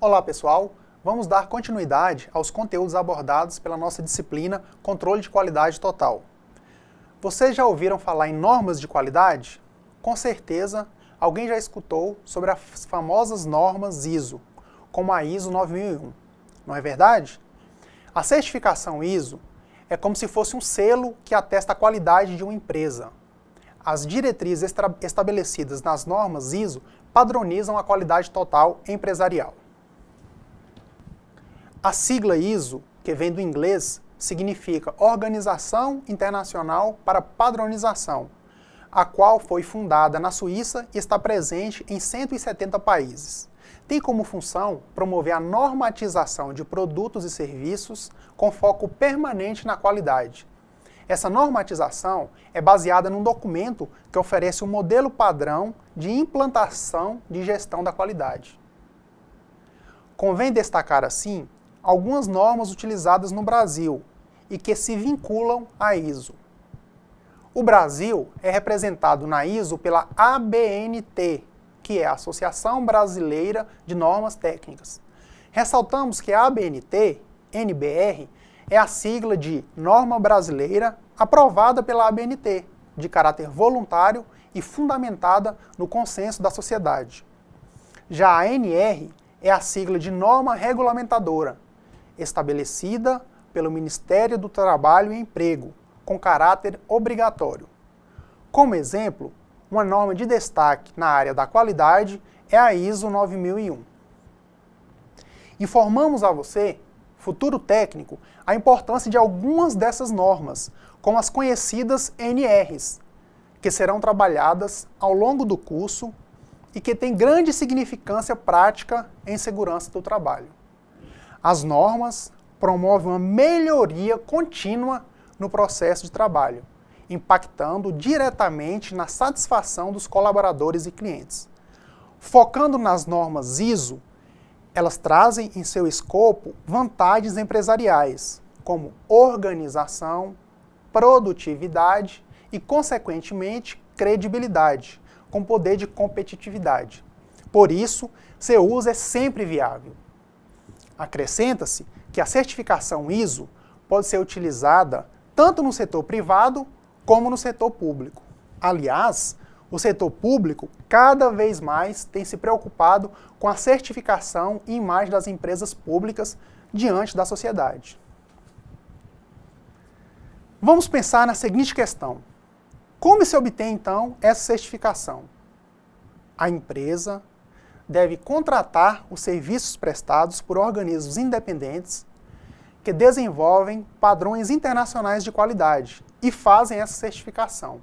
Olá pessoal, vamos dar continuidade aos conteúdos abordados pela nossa disciplina Controle de Qualidade Total. Vocês já ouviram falar em normas de qualidade? Com certeza, alguém já escutou sobre as famosas normas ISO, como a ISO 9001, não é verdade? A certificação ISO é como se fosse um selo que atesta a qualidade de uma empresa. As diretrizes estabelecidas nas normas ISO padronizam a qualidade total empresarial. A sigla ISO, que vem do inglês, significa Organização Internacional para Padronização, a qual foi fundada na Suíça e está presente em 170 países. Tem como função promover a normatização de produtos e serviços com foco permanente na qualidade. Essa normatização é baseada num documento que oferece um modelo padrão de implantação de gestão da qualidade. Convém destacar, assim, algumas normas utilizadas no Brasil e que se vinculam à ISO. O Brasil é representado na ISO pela ABNT, que é a Associação Brasileira de Normas Técnicas. Ressaltamos que a ABNT, NBR, é a sigla de Norma Brasileira aprovada pela ABNT, de caráter voluntário e fundamentada no consenso da sociedade. Já a ANR é a sigla de Norma Regulamentadora, estabelecida pelo Ministério do Trabalho e Emprego, com caráter obrigatório. Como exemplo, uma norma de destaque na área da qualidade é a ISO 9001. Informamos a você, futuro técnico, a importância de algumas dessas normas, como as conhecidas NRs, que serão trabalhadas ao longo do curso e que têm grande significância prática em segurança do trabalho. As normas promovem uma melhoria contínua no processo de trabalho, impactando diretamente na satisfação dos colaboradores e clientes. Focando nas normas ISO, elas trazem em seu escopo vantagens empresariais, como organização, produtividade e, consequentemente, credibilidade, com poder de competitividade. Por isso, seu uso é sempre viável. Acrescenta-se que a certificação ISO pode ser utilizada tanto no setor privado como no setor público. Aliás, o setor público cada vez mais tem se preocupado com a certificação e imagem das empresas públicas diante da sociedade. Vamos pensar na seguinte questão: como se obtém então essa certificação? A empresa deve contratar os serviços prestados por organismos independentes que desenvolvem padrões internacionais de qualidade e fazem essa certificação.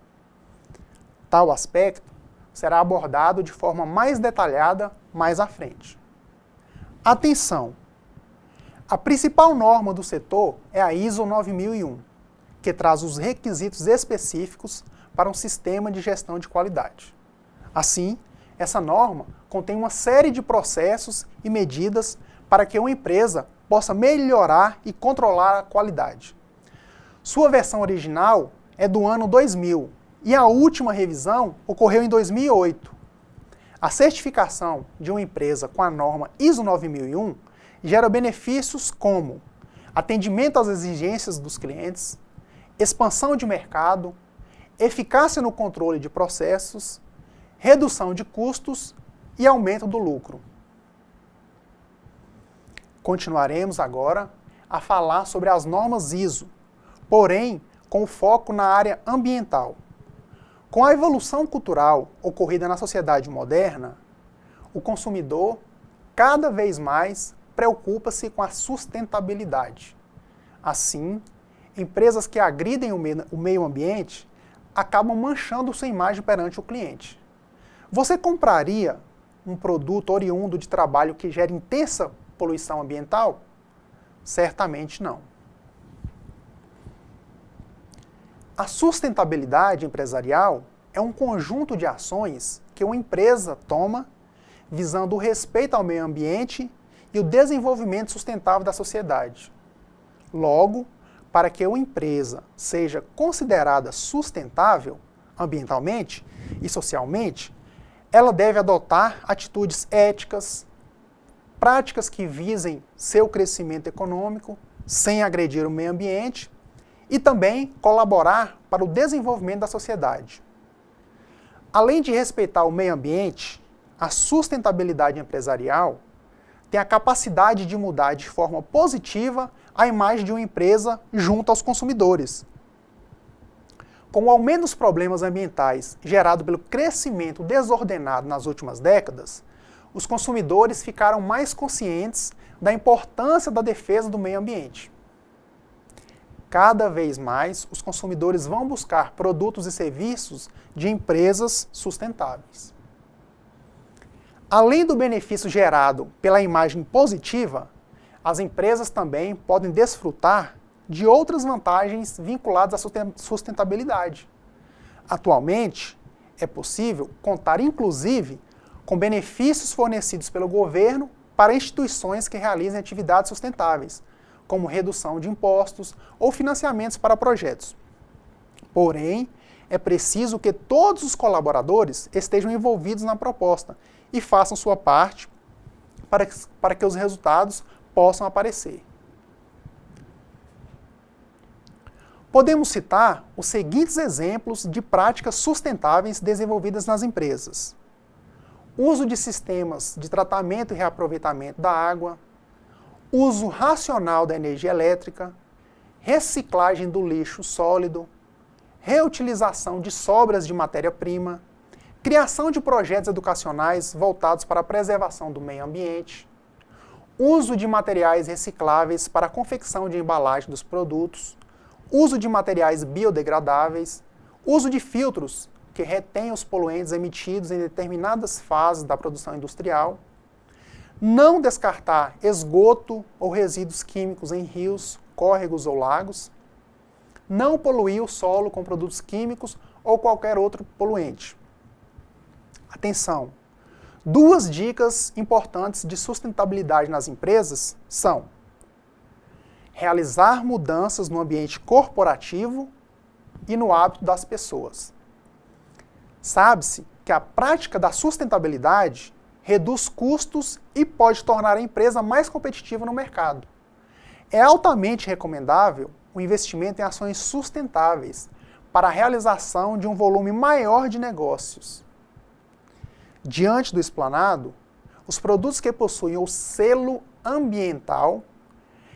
Tal aspecto será abordado de forma mais detalhada mais à frente. Atenção! A principal norma do setor é a ISO 9001, que traz os requisitos específicos para um sistema de gestão de qualidade. Assim, essa norma contém uma série de processos e medidas para que uma empresa possa melhorar e controlar a qualidade. Sua versão original é do ano 2000 e a última revisão ocorreu em 2008. A certificação de uma empresa com a norma ISO 9001 gera benefícios como atendimento às exigências dos clientes, expansão de mercado, eficácia no controle de processos, redução de custos e aumento do lucro. Continuaremos agora a falar sobre as normas ISO, porém com foco na área ambiental. Com a evolução cultural ocorrida na sociedade moderna, o consumidor cada vez mais preocupa-se com a sustentabilidade. Assim, empresas que agridem o meio ambiente acabam manchando sua imagem perante o cliente. Você compraria um produto oriundo de trabalho que gera intensa poluição ambiental? Certamente não. A sustentabilidade empresarial é um conjunto de ações que uma empresa toma visando o respeito ao meio ambiente e o desenvolvimento sustentável da sociedade. Logo, para que uma empresa seja considerada sustentável ambientalmente e socialmente, ela deve adotar atitudes éticas, práticas que visem seu crescimento econômico sem agredir o meio ambiente e também colaborar para o desenvolvimento da sociedade. Além de respeitar o meio ambiente, a sustentabilidade empresarial tem a capacidade de mudar de forma positiva a imagem de uma empresa junto aos consumidores. Com o aumento dos problemas ambientais gerado pelo crescimento desordenado nas últimas décadas, os consumidores ficaram mais conscientes da importância da defesa do meio ambiente. Cada vez mais, os consumidores vão buscar produtos e serviços de empresas sustentáveis. Além do benefício gerado pela imagem positiva, as empresas também podem desfrutar de outras vantagens vinculadas à sustentabilidade. Atualmente, é possível contar, inclusive, com benefícios fornecidos pelo governo para instituições que realizem atividades sustentáveis, como redução de impostos ou financiamentos para projetos. Porém, é preciso que todos os estejam envolvidos na proposta e façam sua parte para que os resultados possam aparecer. Podemos citar os seguintes exemplos de práticas sustentáveis desenvolvidas nas empresas: uso de sistemas de tratamento e reaproveitamento da água, uso racional da energia elétrica, reciclagem do lixo sólido, reutilização de sobras de matéria-prima, criação de projetos educacionais voltados para a preservação do meio ambiente, uso de materiais recicláveis para a confecção de embalagem dos produtos, uso de materiais biodegradáveis, uso de filtros que retêm os poluentes emitidos em determinadas fases da produção industrial, não descartar esgoto ou resíduos químicos em rios, córregos ou lagos, não poluir o solo com produtos químicos ou qualquer outro poluente. Atenção! Duas dicas importantes de sustentabilidade nas empresas são: realizar mudanças no ambiente corporativo e no hábito das pessoas. Sabe-se que a prática da sustentabilidade reduz custos e pode tornar a empresa mais competitiva no mercado. É altamente recomendável o investimento em ações sustentáveis para a realização de um volume maior de negócios. Diante do explanado, os produtos que possuem o selo ambiental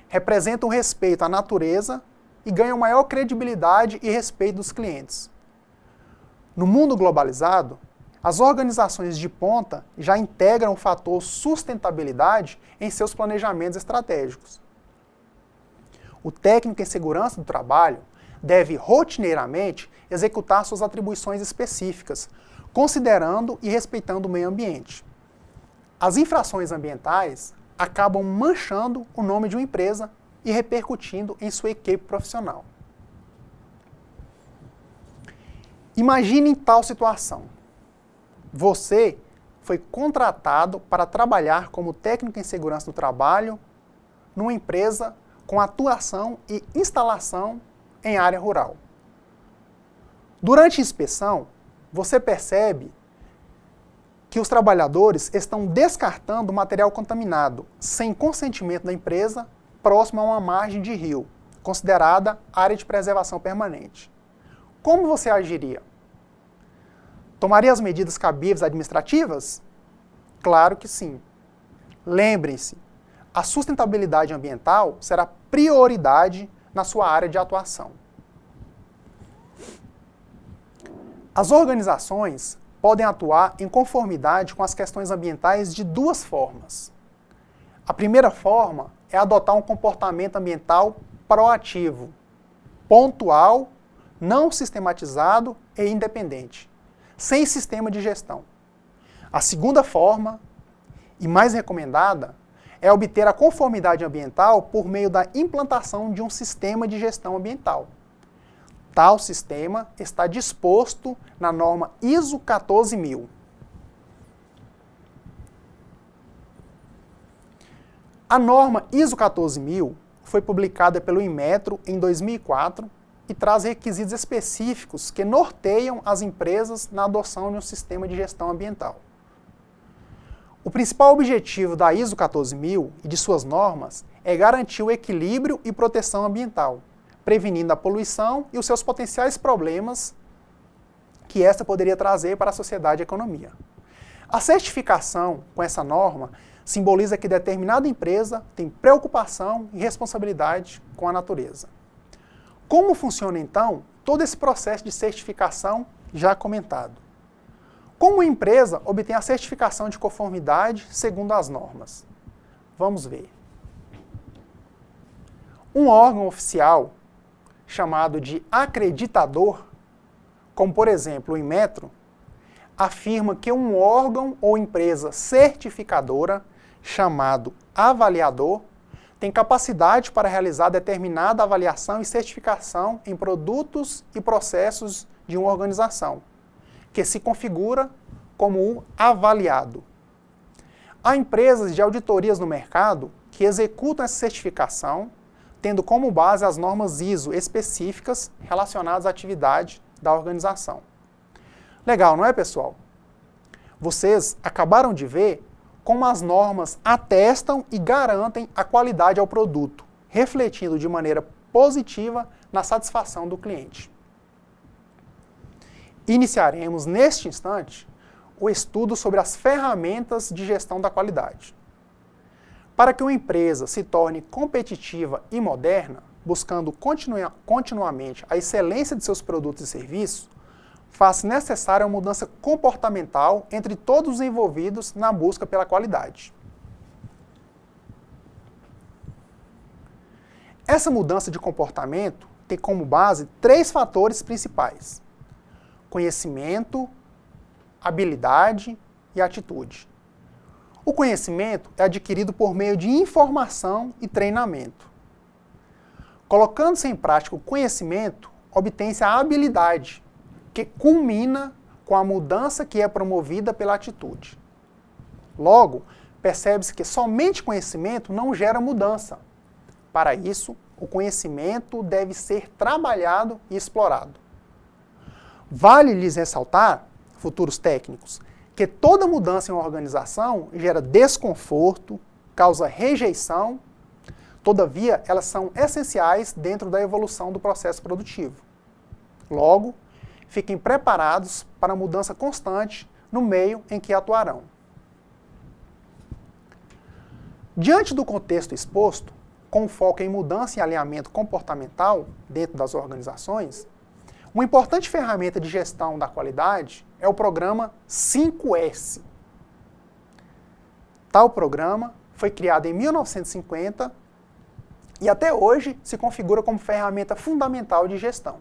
representam respeito à natureza e ganham maior credibilidade e respeito dos clientes. No mundo globalizado, as organizações de ponta já integram o fator sustentabilidade em seus planejamentos estratégicos. O técnico em segurança do trabalho deve rotineiramente executar suas atribuições específicas, considerando e respeitando o meio ambiente. As infrações ambientais acabam manchando o nome de uma empresa e repercutindo em sua equipe profissional. Imagine tal situação. Você foi contratado para trabalhar como técnico em segurança do trabalho numa empresa com atuação e instalação em área rural. Durante a inspeção, você percebe que os trabalhadores estão descartando material contaminado, sem consentimento da empresa, próximo a uma margem de rio, considerada área de preservação permanente. Como você agiria? Tomaria as medidas cabíveis administrativas? Claro que sim. Lembrem-se, a sustentabilidade ambiental será prioridade na sua área de atuação. As organizações podem atuar em conformidade com as questões ambientais de duas formas. A primeira forma é adotar um comportamento ambiental proativo, pontual, não sistematizado e independente, sem sistema de gestão. A segunda forma, e mais recomendada, é obter a conformidade ambiental por meio da implantação de um sistema de gestão ambiental. Tal sistema está disposto na norma ISO 14000. A norma ISO 14000 foi publicada pelo Inmetro em 2004 e traz requisitos específicos que norteiam as empresas na adoção de um sistema de gestão ambiental. O principal objetivo da ISO 14000 e de suas normas é garantir o equilíbrio e proteção ambiental, prevenindo a poluição e os seus potenciais problemas que esta poderia trazer para a sociedade e a economia. A certificação com essa norma simboliza que determinada empresa tem preocupação e responsabilidade com a natureza. Como funciona, então, todo esse processo de certificação já comentado? Como a empresa obtém a certificação de conformidade segundo as normas? Vamos ver. Um órgão oficial, chamado de acreditador, como por exemplo o Inmetro, afirma que um órgão ou empresa certificadora, chamado avaliador, tem capacidade para realizar determinada avaliação e certificação em produtos e processos de uma organização, que se configura como um avaliado. Há empresas de auditorias no mercado que executam essa certificação, tendo como base as normas ISO específicas relacionadas à atividade da organização. Legal, não é, pessoal? Vocês acabaram de ver como as normas atestam e garantem a qualidade ao produto, refletindo de maneira positiva na satisfação do cliente. Iniciaremos neste instante o estudo sobre as ferramentas de gestão da qualidade. Para que uma empresa se torne competitiva e moderna, buscando continuamente a excelência de seus produtos e serviços, faz necessária uma mudança comportamental entre todos os envolvidos na busca pela qualidade. Essa mudança de comportamento tem como base 3 fatores principais: conhecimento, habilidade e atitude. O conhecimento é adquirido por meio de informação e treinamento. Colocando-se em prática o conhecimento, obtém-se a habilidade, que culmina com a mudança que é promovida pela atitude. Logo, percebe-se que somente conhecimento não gera mudança. Para isso, o conhecimento deve ser trabalhado e explorado. Vale lhes ressaltar, futuros técnicos, que toda mudança em uma organização gera desconforto, causa rejeição, todavia elas são essenciais dentro da evolução do processo produtivo. Logo, fiquem preparados para a mudança constante no meio em que atuarão. Diante do contexto exposto, com foco em mudança e alinhamento comportamental dentro das organizações, uma importante ferramenta de gestão da qualidade é o programa 5S. Tal programa foi criado em 1950 e até hoje se configura como ferramenta fundamental de gestão.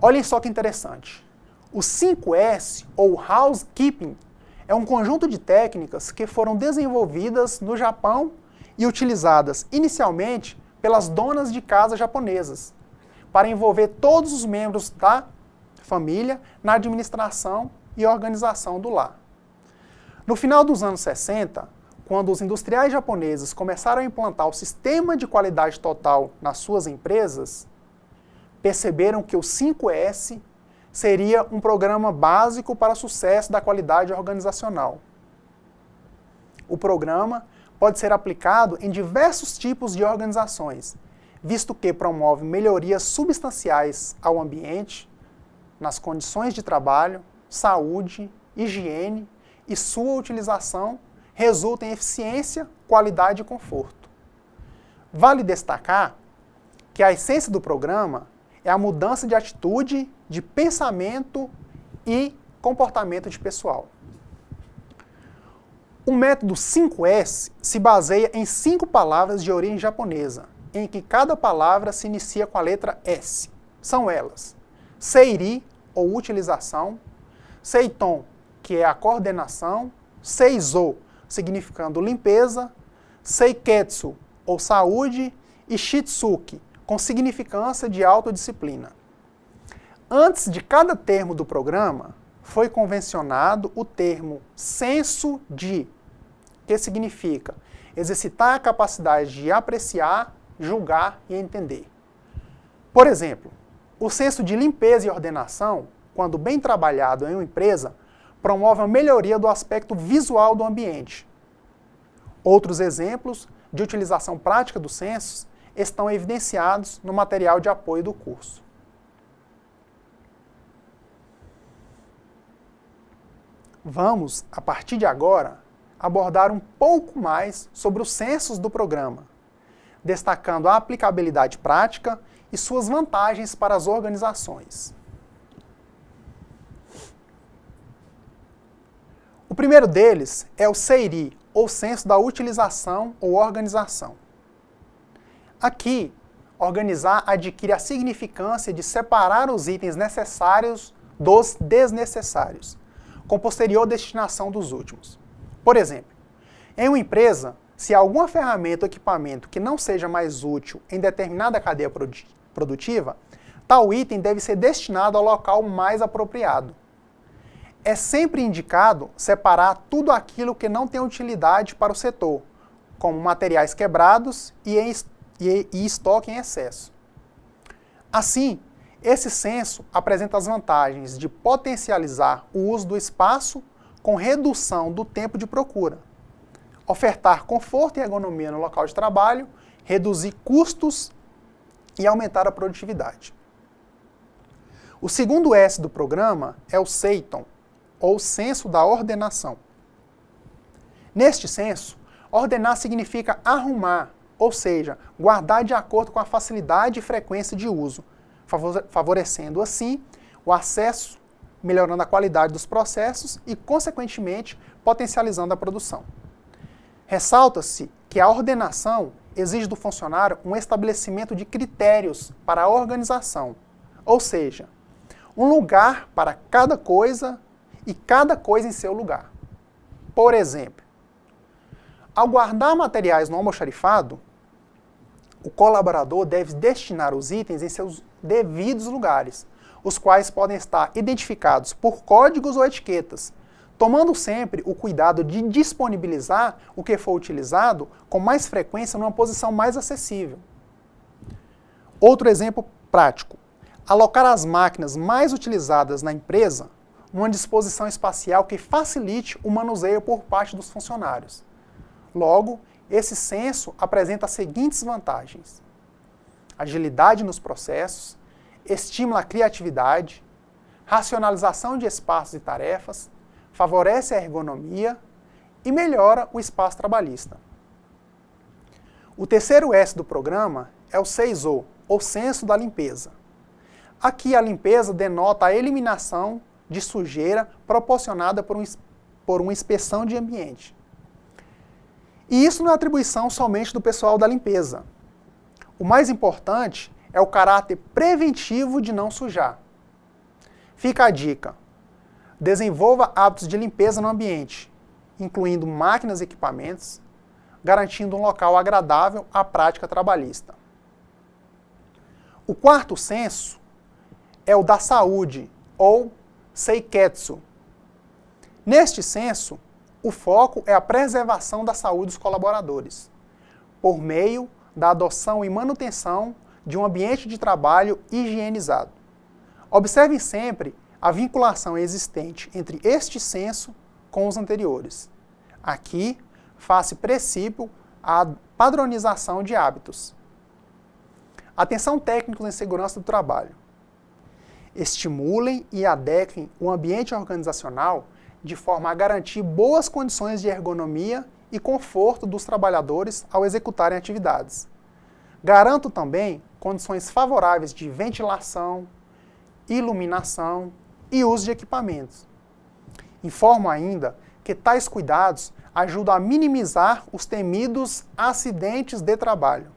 Olhem só que interessante. O 5S, ou Housekeeping, é um conjunto de técnicas que foram desenvolvidas no Japão e utilizadas inicialmente pelas donas de casa japonesas, para envolver todos os membros da família na administração e organização do lar. No final dos anos 60, quando os industriais japoneses começaram a implantar o sistema de qualidade total nas suas empresas, perceberam que o 5S seria um programa básico para o sucesso da qualidade organizacional. O programa pode ser aplicado em diversos tipos de organizações, visto que promove melhorias substanciais ao ambiente, nas condições de trabalho, saúde, higiene e sua utilização resulta em eficiência, qualidade e conforto. Vale destacar que a essência do programa é a mudança de atitude, de pensamento e comportamento de pessoal. O método 5S se baseia em 5 palavras de origem japonesa, em que cada palavra se inicia com a letra S. São elas: seiri, ou utilização; seiton, que é a coordenação; seizo, significando limpeza; seiketsu, ou saúde; e shitsuki, com significância de autodisciplina. Antes de cada termo do programa, foi convencionado o termo senso de, que significa exercitar a capacidade de apreciar, julgar e entender. Por exemplo, o senso de limpeza e ordenação, quando bem trabalhado em uma empresa, promove a melhoria do aspecto visual do ambiente. Outros exemplos de utilização prática dos censos estão evidenciados no material de apoio do curso. Vamos, a partir de agora, abordar um pouco mais sobre os censos do programa, destacando a aplicabilidade prática e suas vantagens para as organizações. O primeiro deles é o CEIRI, ou Censo da Utilização ou Organização. Aqui, organizar adquire a significância de separar os itens necessários dos desnecessários, com posterior destinação dos últimos. Por exemplo, em uma empresa, se há alguma ferramenta ou equipamento que não seja mais útil em determinada cadeia produtiva, tal item deve ser destinado ao local mais apropriado. É sempre indicado separar tudo aquilo que não tem utilidade para o setor, como materiais quebrados e estoque em excesso. Assim, esse censo apresenta as vantagens de potencializar o uso do espaço com redução do tempo de procura, ofertar conforto e ergonomia no local de trabalho, reduzir custos e aumentar a produtividade. O segundo S do programa é o CEITON, ou Censo da Ordenação. Neste censo, ordenar significa arrumar, ou seja, guardar de acordo com a facilidade e frequência de uso, favorecendo assim o acesso, melhorando a qualidade dos processos e, consequentemente, potencializando a produção. Ressalta-se que a ordenação exige do funcionário um estabelecimento de critérios para a organização, ou seja, um lugar para cada coisa e cada coisa em seu lugar. Por exemplo, ao guardar materiais no almoxarifado, o colaborador deve destinar os itens em seus devidos lugares, os quais podem estar identificados por códigos ou etiquetas, tomando sempre o cuidado de disponibilizar o que for utilizado com mais frequência numa posição mais acessível. Outro exemplo prático: alocar as máquinas mais utilizadas na empresa numa disposição espacial que facilite o manuseio por parte dos funcionários. Logo, esse censo apresenta as seguintes vantagens: agilidade nos processos, estimula a criatividade, racionalização de espaços e tarefas, favorece a ergonomia e melhora o espaço trabalhista. O terceiro S do programa é o CEISO, ou Censo da Limpeza. Aqui a limpeza denota a eliminação de sujeira proporcionada por uma inspeção de ambiente. E isso não é atribuição somente do pessoal da limpeza. O mais importante é o caráter preventivo de não sujar. Fica a dica: desenvolva hábitos de limpeza no ambiente, incluindo máquinas e equipamentos, garantindo um local agradável à prática trabalhista. O quarto censo é o da saúde, ou Seiketsu. Neste censo, o foco é a preservação da saúde dos colaboradores, por meio da adoção e manutenção de um ambiente de trabalho higienizado. Observem sempre a vinculação existente entre este censo com os anteriores. Aqui, faz-se princípio a padronização de hábitos. Atenção técnicos em segurança do trabalho. Estimulem e adequem o ambiente organizacional de forma a garantir boas condições de ergonomia e conforto dos trabalhadores ao executarem atividades. Garantam também condições favoráveis de ventilação, iluminação e uso de equipamentos. Informo ainda que tais cuidados ajudam a minimizar os temidos acidentes de trabalho.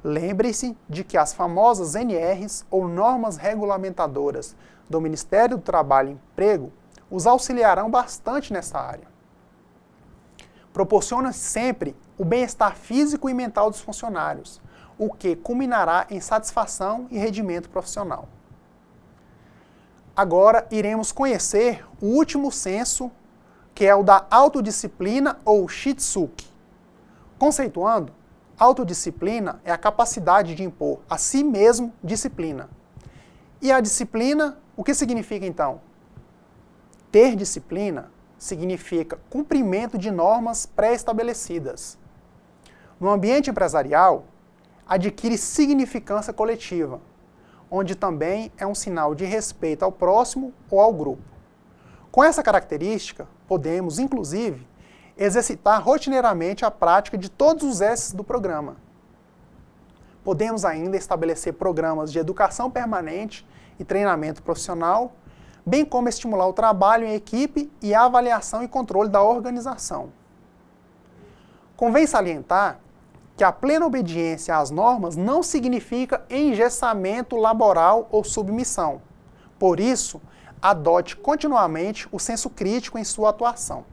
Lembre-se de que as famosas NRs, ou normas regulamentadoras do Ministério do Trabalho e Emprego, os auxiliarão bastante nessa área. Proporciona sempre o bem-estar físico e mental dos funcionários, o que culminará em satisfação e rendimento profissional. Agora iremos conhecer o último censo, que é o da autodisciplina ou Shitsuki. Conceituando, autodisciplina é a capacidade de impor a si mesmo disciplina. E a disciplina, o que significa então? Ter disciplina significa cumprimento de normas pré-estabelecidas. No ambiente empresarial, adquire significância coletiva, onde também é um sinal de respeito ao próximo ou ao grupo. Com essa característica, podemos, inclusive, exercitar rotineiramente a prática de todos os S's do programa. Podemos ainda estabelecer programas de educação permanente e treinamento profissional, bem como estimular o trabalho em equipe e a avaliação e controle da organização. Convém salientar que a plena obediência às normas não significa engessamento laboral ou submissão. Por isso, adote continuamente o senso crítico em sua atuação.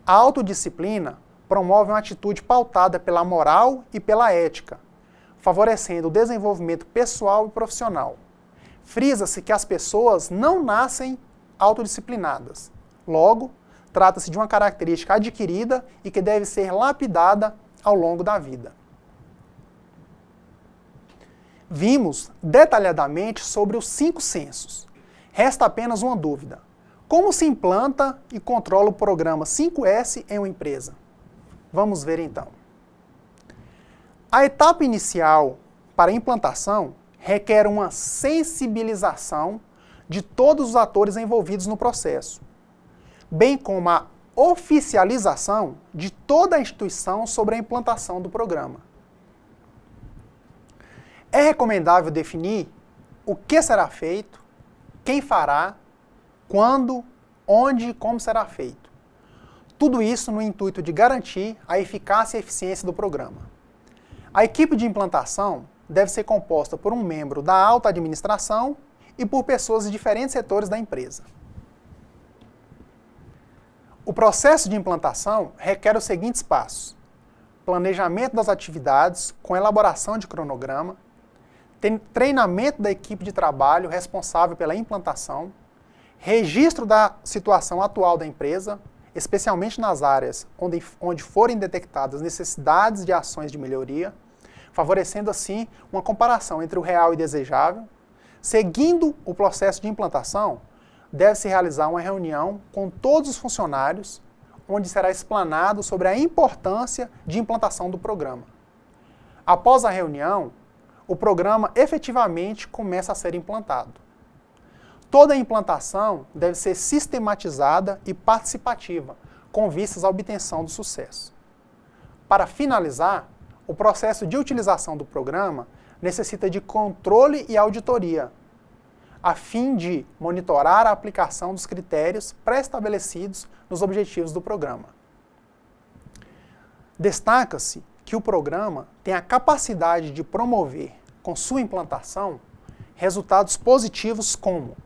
A autodisciplina promove uma atitude pautada pela moral e pela ética, favorecendo o desenvolvimento pessoal e profissional. Frisa-se que as pessoas não nascem autodisciplinadas. Logo, trata-se de uma característica adquirida e que deve ser lapidada ao longo da vida. Vimos detalhadamente sobre os 5 sensos. Resta apenas uma dúvida. Como se implanta e controla o programa 5S em uma empresa? Vamos ver então. A etapa inicial para a implantação requer uma sensibilização de todos os atores envolvidos no processo, bem como a oficialização de toda a instituição sobre a implantação do programa. É recomendável definir o que será feito, quem fará, quando, onde e como será feito. Tudo isso no intuito de garantir a eficácia e eficiência do programa. A equipe de implantação deve ser composta por um membro da alta administração e por pessoas de diferentes setores da empresa. O processo de implantação requer os seguintes passos: planejamento das atividades com elaboração de cronograma, treinamento da equipe de trabalho responsável pela implantação, registro da situação atual da empresa, especialmente nas áreas onde forem detectadas necessidades de ações de melhoria, favorecendo assim uma comparação entre o real e desejável. Seguindo o processo de implantação, deve-se realizar uma reunião com todos os funcionários, onde será explanado sobre a importância de implantação do programa. Após a reunião, o programa efetivamente começa a ser implantado. Toda a implantação deve ser sistematizada e participativa, com vistas à obtenção do sucesso. Para finalizar, o processo de utilização do programa necessita de controle e auditoria, a fim de monitorar a aplicação dos critérios pré-estabelecidos nos objetivos do programa. Destaca-se que o programa tem a capacidade de promover, com sua implantação, resultados positivos como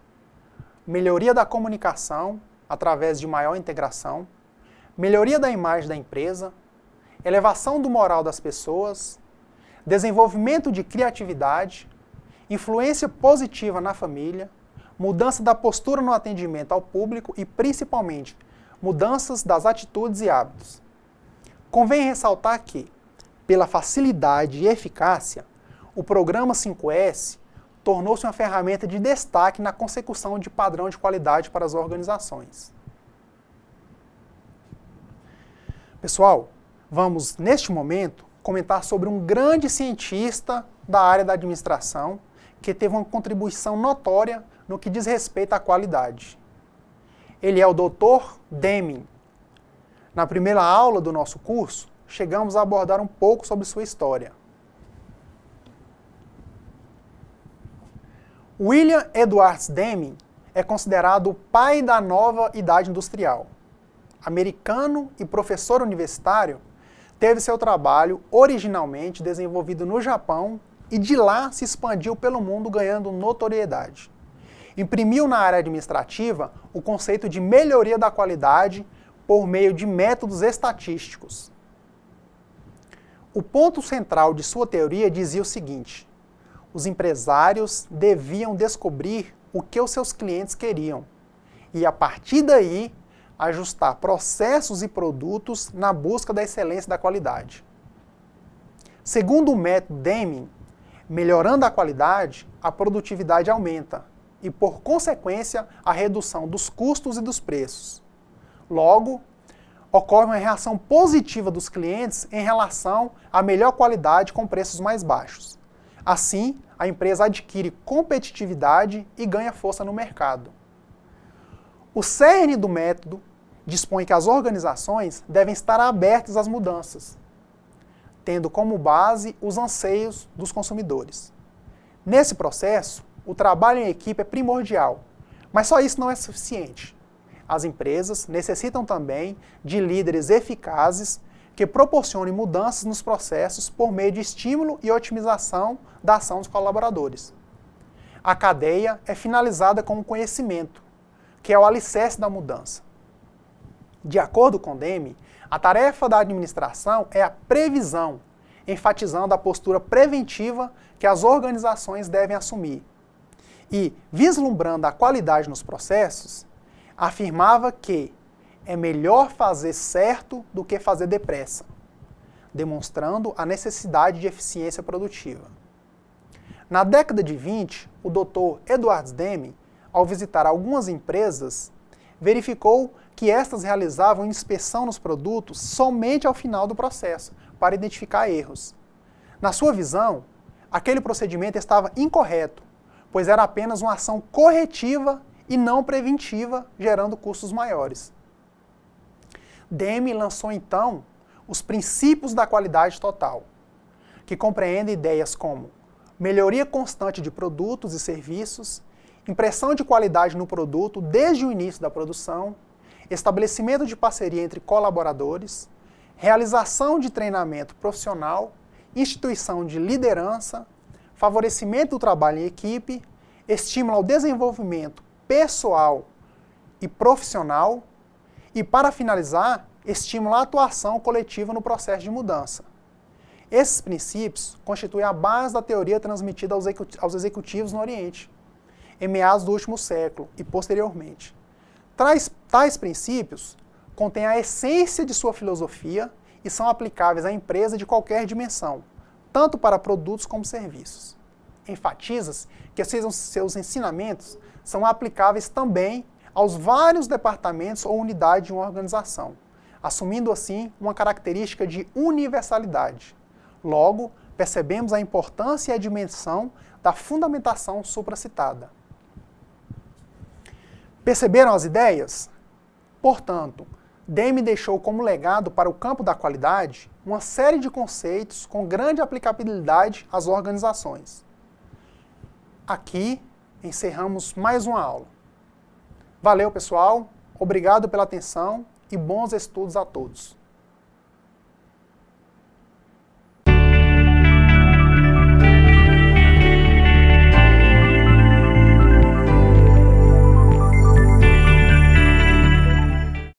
melhoria da comunicação através de maior integração, melhoria da imagem da empresa, elevação do moral das pessoas, desenvolvimento de criatividade, influência positiva na família, mudança da postura no atendimento ao público e, principalmente, mudanças das atitudes e hábitos. Convém ressaltar que, pela facilidade e eficácia, o programa 5S tornou-se uma ferramenta de destaque na consecução de padrão de qualidade para as organizações. Pessoal, vamos, neste momento, comentar sobre um grande cientista da área da administração que teve uma contribuição notória no que diz respeito à qualidade. Ele é o Dr. Deming. Na primeira aula do nosso curso, chegamos a abordar um pouco sobre sua história. William Edwards Deming é considerado o pai da nova idade industrial. Americano e professor universitário, teve seu trabalho originalmente desenvolvido no Japão e de lá se expandiu pelo mundo ganhando notoriedade. Imprimiu na área administrativa o conceito de melhoria da qualidade por meio de métodos estatísticos. O ponto central de sua teoria dizia o seguinte: os empresários deviam descobrir o que os seus clientes queriam e, a partir daí, ajustar processos e produtos na busca da excelência da qualidade. Segundo o método Deming, melhorando a qualidade, a produtividade aumenta e, por consequência, a redução dos custos e dos preços. Logo, ocorre uma reação positiva dos clientes em relação à melhor qualidade com preços mais baixos. Assim, a empresa adquire competitividade e ganha força no mercado. O cerne do método dispõe que as organizações devem estar abertas às mudanças, tendo como base os anseios dos consumidores. Nesse processo, o trabalho em equipe é primordial, mas só isso não é suficiente. As empresas necessitam também de líderes eficazes que proporcionem mudanças nos processos por meio de estímulo e otimização da ação dos colaboradores. A cadeia é finalizada com o conhecimento, que é o alicerce da mudança. De acordo com Demme, a tarefa da administração é a previsão, enfatizando a postura preventiva que as organizações devem assumir. E, vislumbrando a qualidade nos processos, afirmava que é melhor fazer certo do que fazer depressa, demonstrando a necessidade de eficiência produtiva. Na década de 20, o Dr. Edward Demme, ao visitar algumas empresas, verificou que estas realizavam inspeção nos produtos somente ao final do processo, para identificar erros. Na sua visão, aquele procedimento estava incorreto, pois era apenas uma ação corretiva e não preventiva, gerando custos maiores. Demme lançou então os princípios da qualidade total, que compreendem ideias como melhoria constante de produtos e serviços, impressão de qualidade no produto desde o início da produção, estabelecimento de parceria entre colaboradores, realização de treinamento profissional, instituição de liderança, favorecimento do trabalho em equipe, estímulo ao desenvolvimento pessoal e profissional e, para finalizar, estímulo à atuação coletiva no processo de mudança. Esses princípios constituem a base da teoria transmitida aos executivos no Oriente, em meados do último século e posteriormente. Tais princípios contêm a essência de sua filosofia e são aplicáveis à empresa de qualquer dimensão, tanto para produtos como serviços. Enfatiza-se que seus ensinamentos são aplicáveis também aos vários departamentos ou unidades de uma organização, assumindo assim uma característica de universalidade. Logo, percebemos a importância e a dimensão da fundamentação supracitada. Perceberam as ideias? Portanto, Demme deixou como legado para o campo da qualidade uma série de conceitos com grande aplicabilidade às organizações. Aqui encerramos mais uma aula. Valeu, pessoal, obrigado pela atenção e bons estudos a todos.